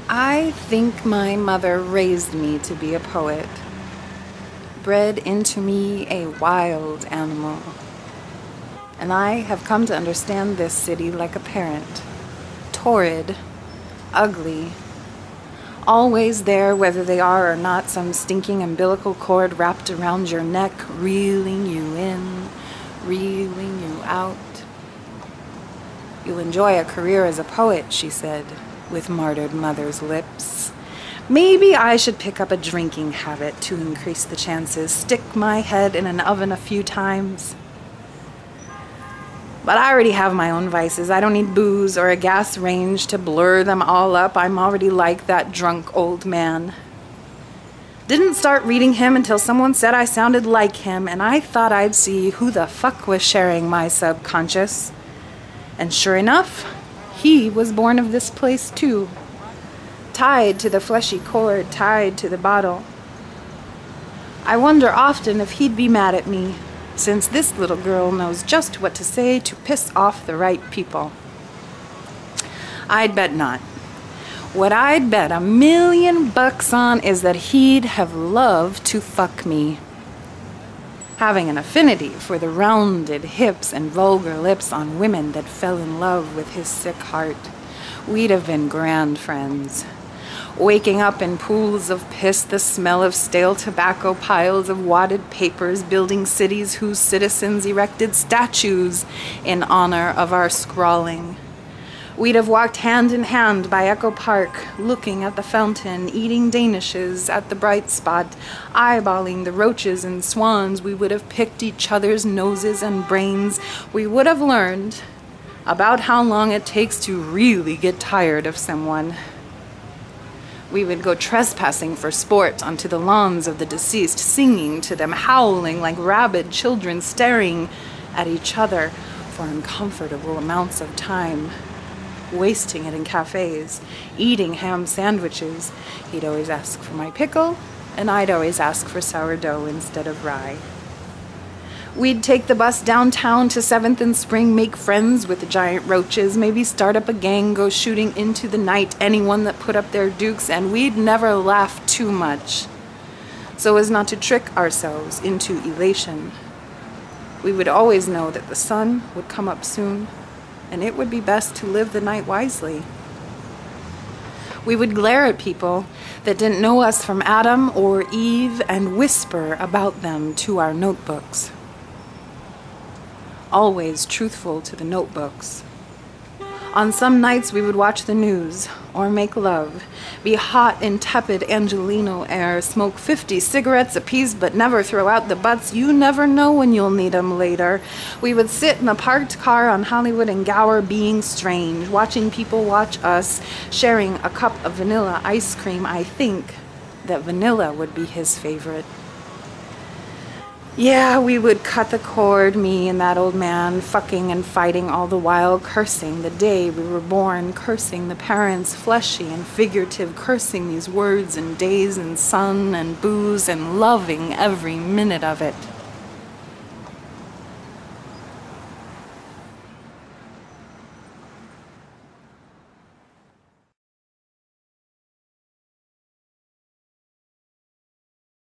I think my mother raised me to be a poet, bred into me a wild animal. And I have come to understand this city like a parent. Torrid, ugly, always there whether they are or not, some stinking umbilical cord wrapped around your neck, reeling you in, reeling you out. You'll enjoy a career as a poet, she said, with martyred mother's lips. Maybe I should pick up a drinking habit to increase the chances, stick my head in an oven a few times. But I already have my own vices. I don't need booze or a gas range to blur them all up. I'm already like that drunk old man. Didn't start reading him until someone said I sounded like him, and I thought I'd see who the fuck was sharing my subconscious. And sure enough, he was born of this place too. Tied to the fleshy cord, tied to the bottle. I wonder often if he'd be mad at me, since this little girl knows just what to say to piss off the right people. I'd bet not. What I'd bet $1,000,000 on is that he'd have loved to fuck me. Having an affinity for the rounded hips and vulgar lips on women that fell in love with his sick heart. We'd have been grand friends. Waking up in pools of piss, the smell of stale tobacco, piles of wadded papers, building cities whose citizens erected statues in honor of our scrawling. We'd have walked hand in hand by Echo Park, looking at the fountain, eating danishes at the bright spot, eyeballing the roaches and swans. We would have picked each other's noses and brains. We would have learned about how long it takes to really get tired of someone. We would go trespassing for sport onto the lawns of the deceased, singing to them, howling like rabid children, staring at each other for uncomfortable amounts of time. Wasting it in cafes, eating ham sandwiches. He'd always ask for my pickle, and I'd always ask for sourdough instead of rye. We'd take the bus downtown to 7th and Spring, make friends with the giant roaches, maybe start up a gang, go shooting into the night anyone that put up their dukes, and we'd never laugh too much, so as not to trick ourselves into elation. We would always know that the sun would come up soon, and it would be best to live the night wisely. We would glare at people that didn't know us from Adam or Eve and whisper about them to our notebooks. Always truthful to the notebooks. On some nights we would watch the news or make love, be hot in tepid Angelino air, smoke 50 cigarettes apiece but never throw out the butts. You never know when you'll need them later. We would sit in a parked car on Hollywood and Gower being strange, watching people watch us, sharing a cup of vanilla ice cream. I think that vanilla would be his favorite. Yeah, we would cut the cord, me and that old man, fucking and fighting all the while, cursing the day we were born, cursing the parents, fleshy and figurative, cursing these words and days and sun and booze and loving every minute of it.